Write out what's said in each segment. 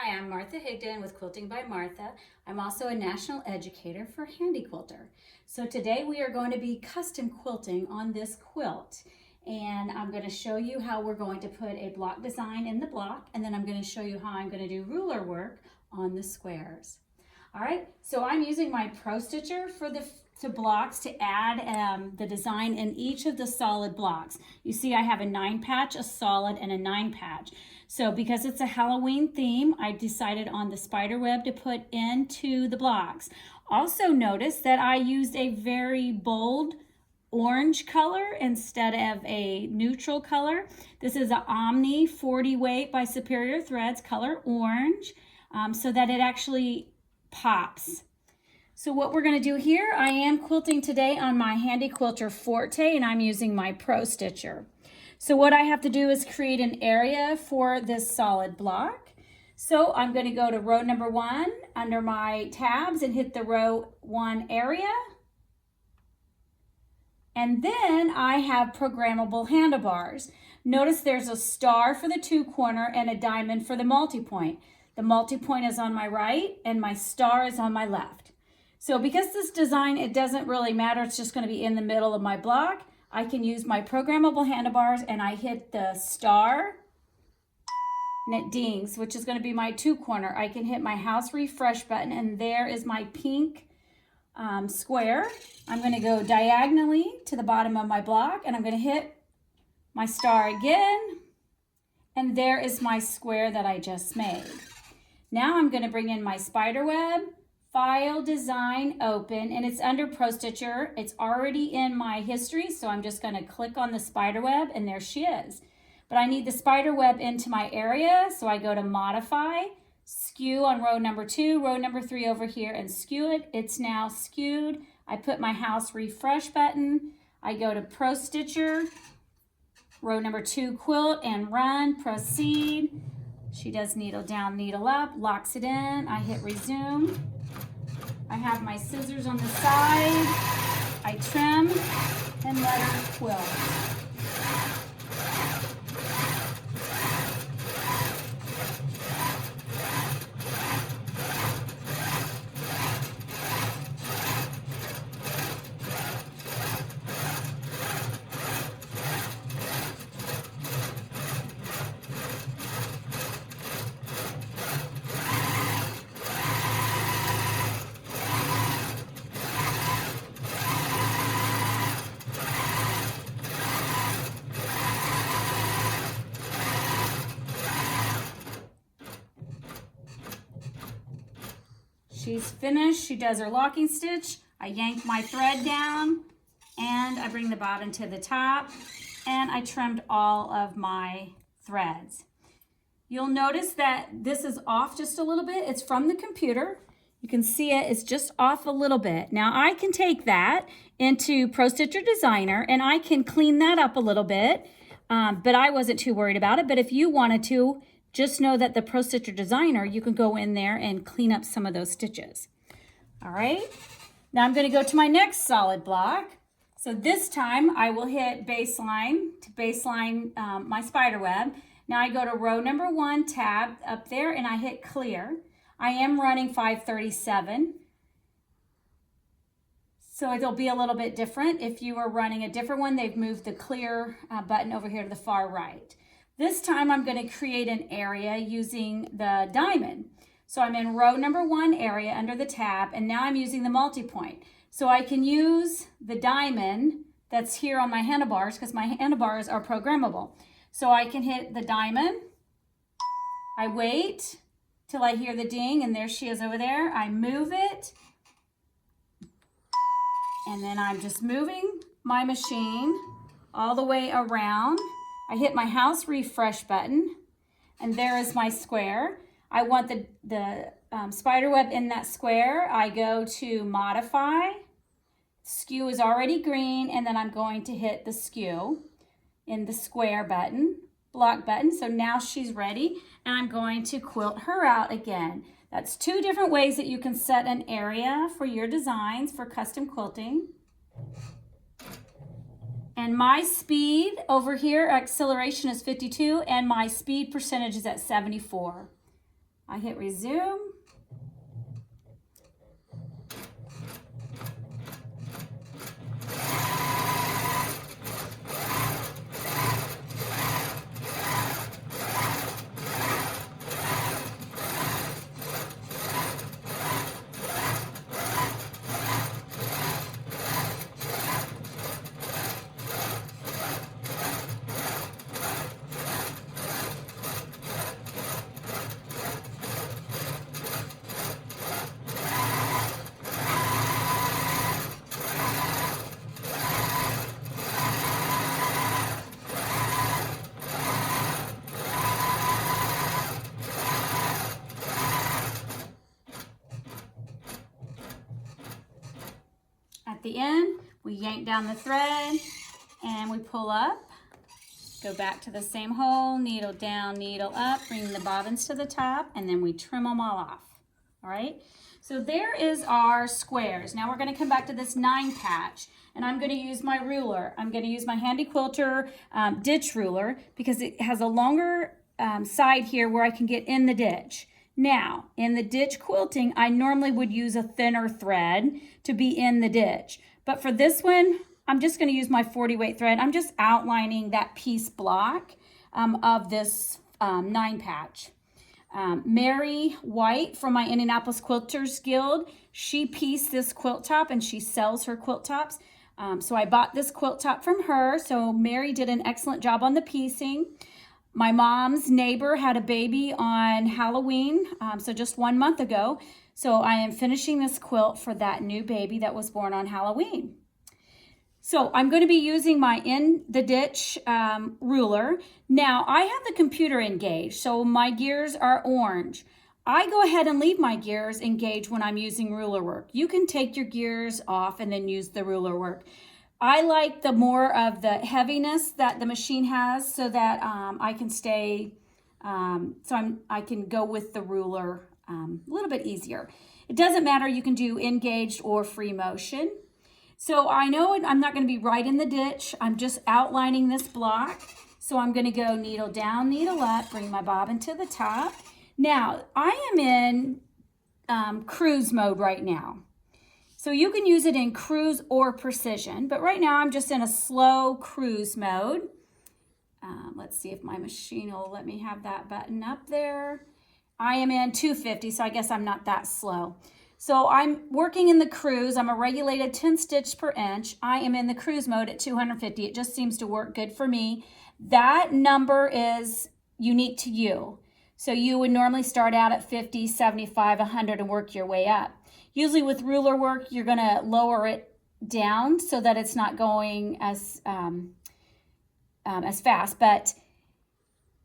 Hi, I'm Martha Higdon with Quilting by Martha. I'm also a national educator for Handy Quilter. So today we are going to be custom quilting on this quilt. And I'm going to show you how we're going to put a block design in the block, and then I'm going to show you how I'm going to do ruler work on the squares. All right, so I'm using my Pro Stitcher for the blocks to add the design in each of the solid blocks. You see I have a 9 patch, a solid, and a 9 patch. So because it's a Halloween theme, I decided on the spider web to put into the blocks. Also notice that I used a very bold orange color instead of a neutral color. This is an Omni 40 weight by Superior Threads, color orange, so that it actually pops. So what we're going to do here, I am quilting today on my Handy Quilter Forte, and I'm using my Pro Stitcher. So what I have to do is create an area for this solid block. So I'm going to go to row number 1 under my tabs and hit the row 1 area. And then I have programmable handlebars. Notice there's a star for the 2 corner and a diamond for the multi-point. The multi-point is on my right and my star is on my left. So because this design, it doesn't really matter, it's just going to be in the middle of my block, I can use my programmable handlebars and I hit the star and it dings, which is going to be my 2 corner. I can hit my house refresh button and there is my pink square. I'm going to go diagonally to the bottom of my block and I'm going to hit my star again, and there is my square that I just made. Now I'm going to bring in my spider web, file, design, open, and it's under Pro Stitcher. It's already in my history, so I'm just going to click on the spider web and there she is. But I need the spider web into my area, so I go to modify, skew on row number 2, row number 3 over here, and skew it. It's now skewed. I put my house refresh button. I go to Pro Stitcher, row number 2 quilt, and run, proceed. She does needle down, needle up, locks it in. I hit resume. I have my scissors on the side. I trim and let her quilt. She's finished. She does her locking stitch. I yank my thread down and I bring the bobbin to the top and I trimmed all of my threads. You'll notice that this is off just a little bit. It's from the computer. You can see it. It's just off a little bit. Now I can take that into Pro Stitcher Designer and I can clean that up a little bit, but I wasn't too worried about it. But if you wanted to, just know that the Pro Stitcher Designer, you can go in there and clean up some of those stitches. All right, now I'm going to go to my next solid block. So this time I will hit baseline to baseline my spider web. Now I go to row number 1 tab up there and I hit clear. I am running 537. So it'll be a little bit different. If you are running a different one, they've moved the clear button over here to the far right. This time I'm going to create an area using the diamond. So I'm in row number 1 area under the tab, and now I'm using the multi-point. So I can use the diamond that's here on my handlebars because my handlebars are programmable. So I can hit the diamond. I wait till I hear the ding, and there she is over there. I move it, and then I'm just moving my machine all the way around. I hit my house refresh button and there is my square. I want the spider web in that square. I go to modify, skew is already green, and then I'm going to hit the skew in the square button, block button. So now she's ready and I'm going to quilt her out again. That's 2 different ways that you can set an area for your designs for custom quilting. And my speed over here, acceleration is 52, and my speed percentage is at 74. I hit resume. At the end, we yank down the thread and we pull up, go back to the same hole, needle down, needle up, bring the bobbins to the top, and then we trim them all off. All right, so there is our squares. Now we're going to come back to this 9 patch, and I'm going to use my ruler. I'm going to use my Handy Quilter ditch ruler because it has a longer side here where I can get in the ditch. Now, in the ditch quilting, I normally would use a thinner thread to be in the ditch. But for this one, I'm just going to use my 40 weight thread. I'm just outlining that piece block of this 9 patch. Mary White from my Indianapolis Quilters Guild, she pieced this quilt top and she sells her quilt tops. So I bought this quilt top from her. So Mary did an excellent job on the piecing. My mom's neighbor had a baby on Halloween, so just 1 month ago. So I am finishing this quilt for that new baby that was born on Halloween. So I'm going to be using my in the ditch ruler. Now I have the computer engaged, so my gears are orange. I go ahead and leave my gears engaged when I'm using ruler work. You can take your gears off and then use the ruler work. I like the more of the heaviness that the machine has so that I can stay, I can go with the ruler a little bit easier. It doesn't matter, you can do engaged or free motion. So I know I'm not going to be right in the ditch. I'm just outlining this block. So I'm going to go needle down, needle up, bring my bobbin to the top. Now I am in cruise mode right now. So you can use it in cruise or precision, but right now I'm just in a slow cruise mode. Let's see if my machine will let me have that button up there. I am in 250, so I guess I'm not that slow. So I'm working in the cruise. I'm a regulated 10 stitch per inch. I am in the cruise mode at 250. It just seems to work good for me. That number is unique to you. So you would normally start out at 50, 75, 100 and work your way up. Usually with ruler work, you're going to lower it down so that it's not going as fast. But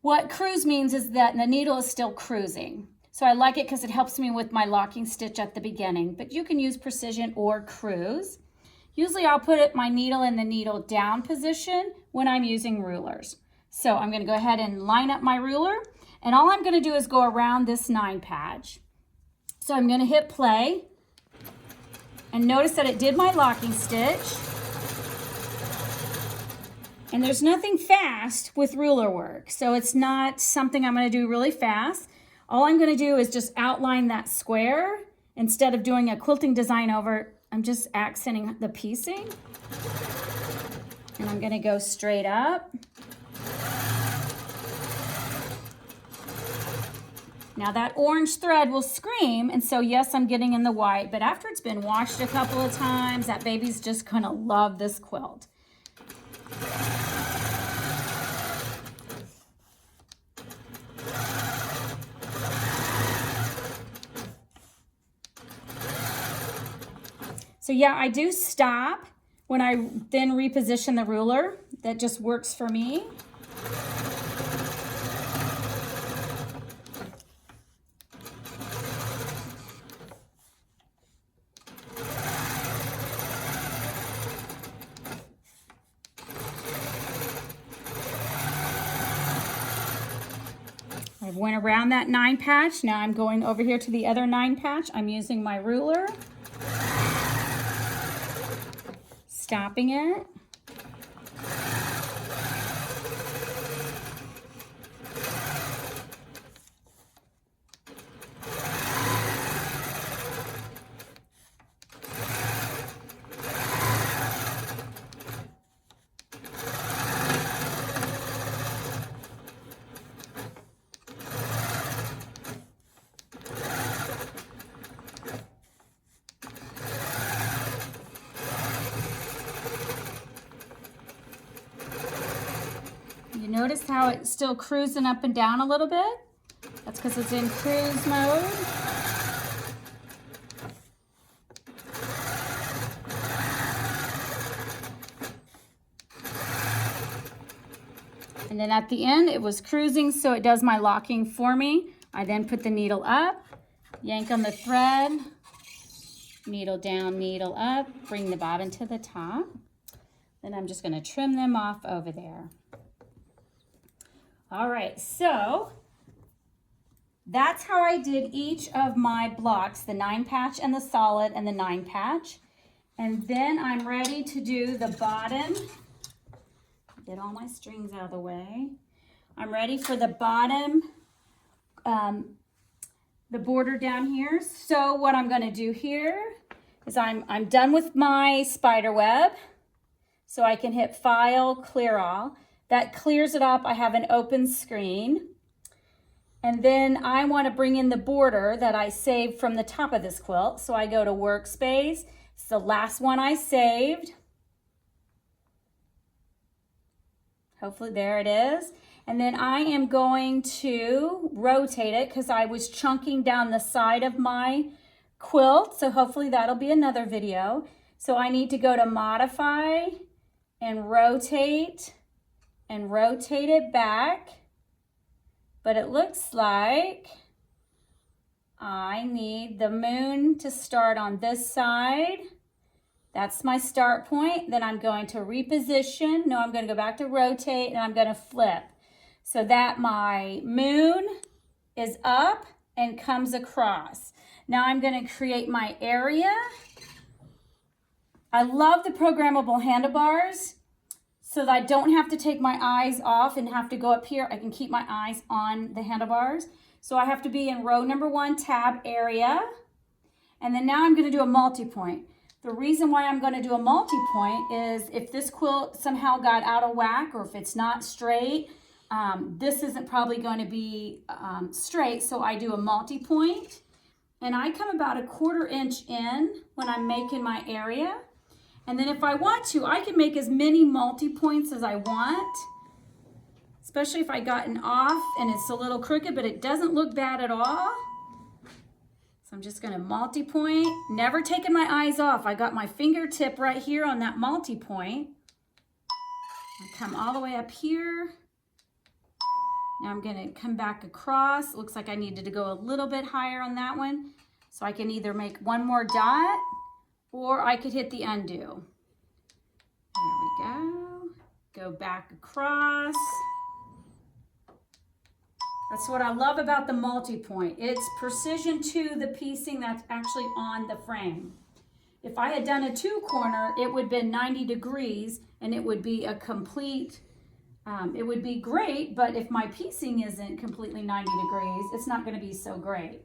what cruise means is that the needle is still cruising. So I like it because it helps me with my locking stitch at the beginning. But you can use precision or cruise. Usually I'll put my needle in the needle down position when I'm using rulers. So I'm going to go ahead and line up my ruler. And all I'm going to do is go around this 9 patch. So I'm going to hit play. And notice that it did my locking stitch. And there's nothing fast with ruler work. So it's not something I'm going to do really fast. All I'm going to do is just outline that square. Instead of doing a quilting design over it, I'm just accenting the piecing. And I'm going to go straight up. Now that orange thread will scream, and so yes, I'm getting in the white, but after it's been washed a couple of times, that baby's just gonna love this quilt. So yeah, I do stop when I then reposition the ruler. That just works for me. I went around that 9 patch. Now I'm going over here to the other 9 patch. I'm using my ruler, stopping it. Notice how it's still cruising up and down a little bit? That's because it's in cruise mode. And then at the end, it was cruising, so it does my locking for me. I then put the needle up, yank on the thread, needle down, needle up, bring the bobbin to the top. Then I'm just going to trim them off over there. All right, so that's how I did each of my blocks, the 9 patch and the solid and the 9 patch. And then I'm ready to do the bottom. Get all my strings out of the way. I'm ready for the bottom, the border down here. So what I'm going to do here is I'm done with my spider web. So I can hit File, Clear All. That clears it up. I have an open screen. And then I want to bring in the border that I saved from the top of this quilt. So I go to Workspace. It's the last one I saved. Hopefully there it is. And then I am going to rotate it because I was chunking down the side of my quilt. So hopefully that'll be another video. So I need to go to Modify and rotate it back. But it looks like I need the moon to start on this side. That's my start point. Then I'm going to reposition. No, I'm going to go back to rotate and I'm going to flip so that my moon is up and comes across. Now I'm going to create my area. I love the programmable handlebars so that I don't have to take my eyes off and have to go up here. I can keep my eyes on the handlebars. So I have to be in row number 1, tab area. And then now I'm going to do a multi-point. The reason why I'm going to do a multi-point is if this quilt somehow got out of whack or if it's not straight, this isn't probably going to be straight. So I do a multi-point and I come about 1/4 inch in when I'm making my area. And then if I want to, I can make as many multi-points as I want, especially if I gotten off and it's a little crooked, but it doesn't look bad at all. I'm just going to multi-point, never taking my eyes off. I got my fingertip right here on that multi-point. I come all the way up here. Now I'm going to come back across. It looks like I needed to go a little bit higher on that one. So I can either make one more dot or I could hit the undo. There we go. Go back across. That's what I love about the multi-point. It's precision to the piecing that's actually on the frame. If I had done a 2-corner, it would have been 90 degrees and it would be a complete, it would be great, but if my piecing isn't completely 90 degrees, it's not going to be so great.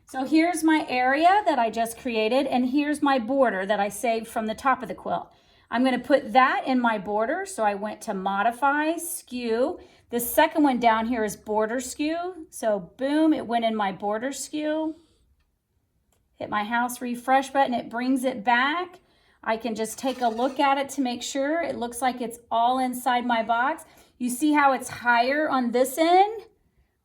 So here's my area that I just created and here's my border that I saved from the top of the quilt. I'm going to put that in my border. So I went to Modify, Skew. The second one down here is Border Skew. So boom, it went in my border skew. Hit my house refresh button, it brings it back. I can just take a look at it to make sure. It looks like it's all inside my box. You see how it's higher on this end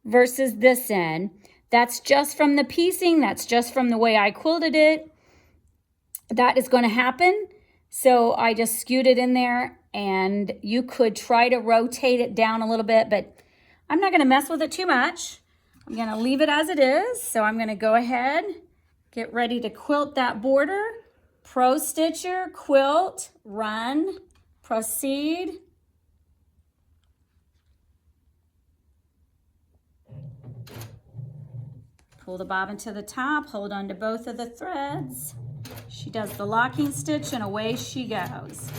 versus this end. That's just from the piecing. That's just from the way I quilted it. That is going to happen. So I just skewed it in there and you could try to rotate it down a little bit, but I'm not going to mess with it too much. I'm going to leave it as it is. So I'm going to go ahead, get ready to quilt that border. Pro Stitcher, quilt, run, proceed. Pull the bobbin to the top, hold on to both of the threads. She does the locking stitch and away she goes.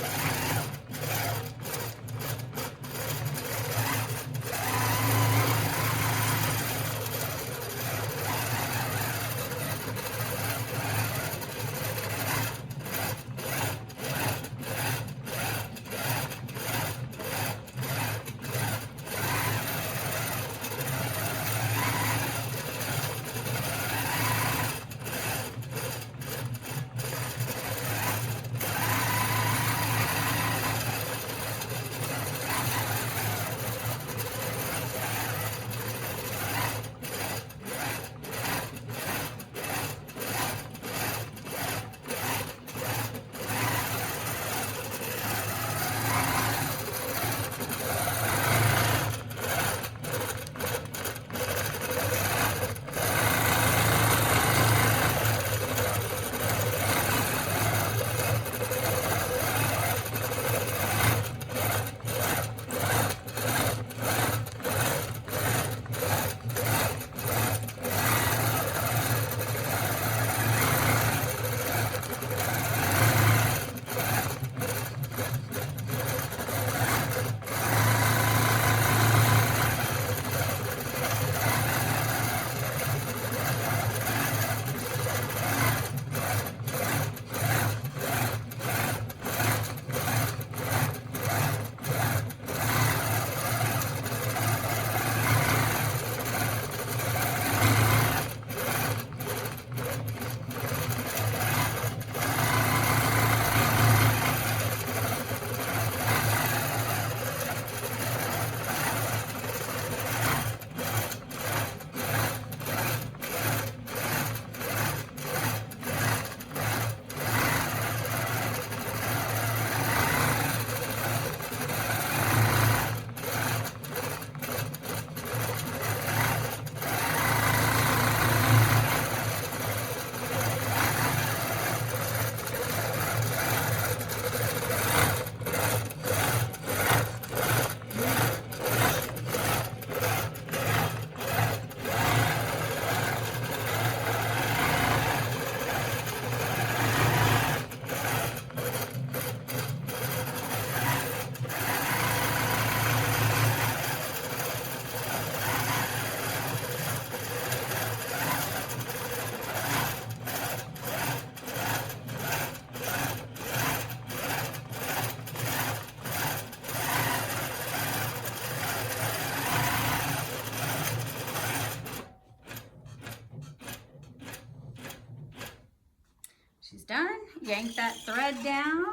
She's done. Yank that thread down.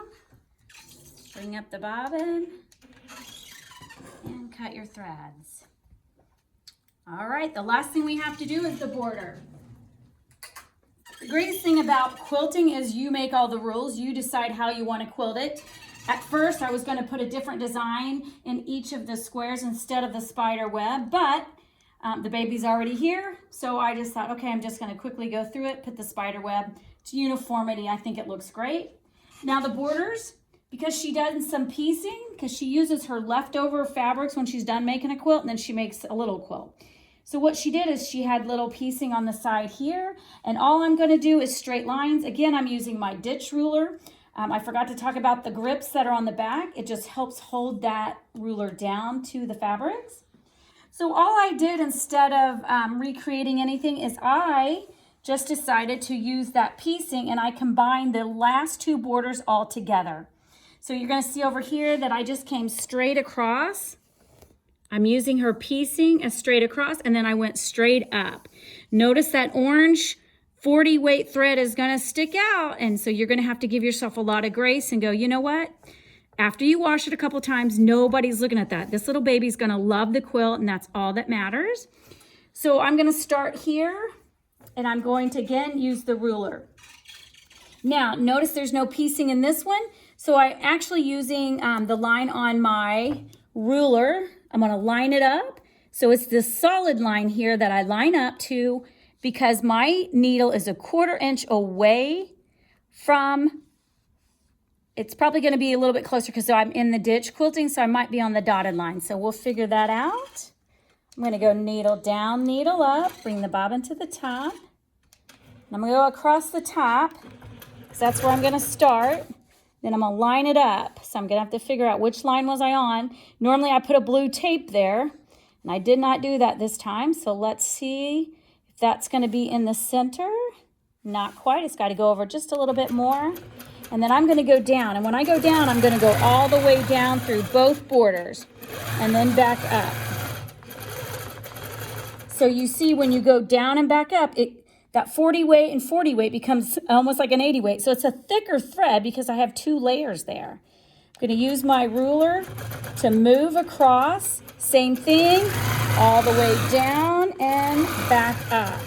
Bring up the bobbin and cut your threads. All right, the last thing we have to do is the border. The greatest thing about quilting is you make all the rules. You decide how you want to quilt it. At first, I was going to put a different design in each of the squares instead of the spider web, but the baby's already here, so I just thought, okay, I'm just going to quickly go through it, put the spider web to uniformity. I think it looks great. Now the borders, because she does some piecing, because she uses her leftover fabrics when she's done making a quilt, and then she makes a little quilt. So what she did is she had little piecing on the side here, and all I'm going to do is straight lines. Again, I'm using my ditch ruler. I forgot to talk about the grips that are on the back. It just helps hold that ruler down to the fabrics. So all I did instead of recreating anything is I just decided to use that piecing, and I combined the last two borders all together. So you're going to see over here that I just came straight across. I'm using her piecing as straight across, and then I went straight up. Notice that orange 40 weight thread is going to stick out, and so you're going to have to give yourself a lot of grace and go, you know what? After you wash it a couple times, nobody's looking at that. This little baby's going to love the quilt, and that's all that matters. So I'm going to start here, and I'm going to, again, use the ruler. Now, notice there's no piecing in this one, so I'm actually using the line on my ruler. I'm going to line it up. So it's this solid line here that I line up to because my needle is a 1/4 inch away from, it's probably going to be a little bit closer because I'm in the ditch quilting, so I might be on the dotted line. So we'll figure that out. I'm going to go needle down, needle up, bring the bobbin to the top. And I'm going to go across the top because that's where I'm going to start. Then I'm going to line it up. So I'm going to have to figure out which line was I on. Normally I put a blue tape there, and I did not do that this time. So let's see if that's going to be in the center. Not quite. It's got to go over just a little bit more. And then I'm going to go down. And when I go down, I'm going to go all the way down through both borders and then back up. So you see when you go down and back up, that 40 weight and 40 weight becomes almost like an 80 weight. So it's a thicker thread because I have 2 layers there. I'm going to use my ruler to move across. Same thing, all the way down and back up.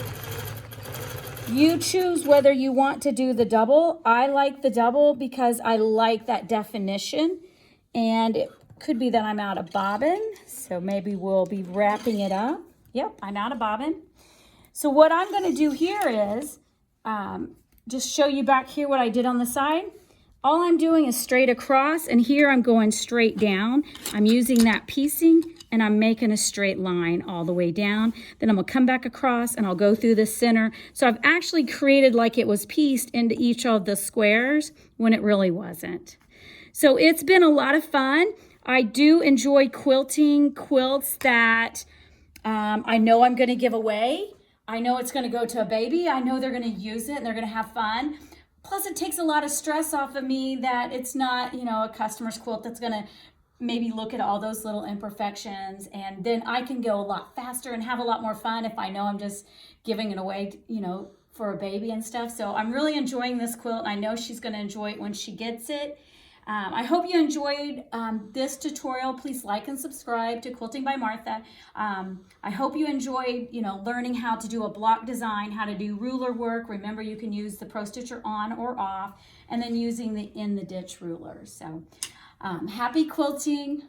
You choose whether you want to do the double. I like the double because I like that definition. And it could be that I'm out of bobbin. So maybe we'll be wrapping it up. Yep, I'm out of bobbin. So what I'm going to do here is just show you back here what I did on the side. All I'm doing is straight across, and here I'm going straight down. I'm using that piecing, and I'm making a straight line all the way down. Then I'm going to come back across, and I'll go through the center. So I've actually created like it was pieced into each of the squares when it really wasn't. So it's been a lot of fun. I do enjoy quilting quilts that I know I'm going to give away. I know it's going to go to a baby. I know they're going to use it and they're going to have fun. Plus, it takes a lot of stress off of me that it's not, you know, a customer's quilt that's going to maybe look at all those little imperfections. And then I can go a lot faster and have a lot more fun if I know I'm just giving it away, you know, for a baby and stuff. So I'm really enjoying this quilt. And I know she's going to enjoy it when she gets it. I hope you enjoyed this tutorial. Please like and subscribe to Quilting by Martha. I hope you enjoyed, you know, learning how to do a block design, how to do ruler work. Remember, you can use the Pro Stitcher on or off, and then using the in the ditch ruler. So happy quilting.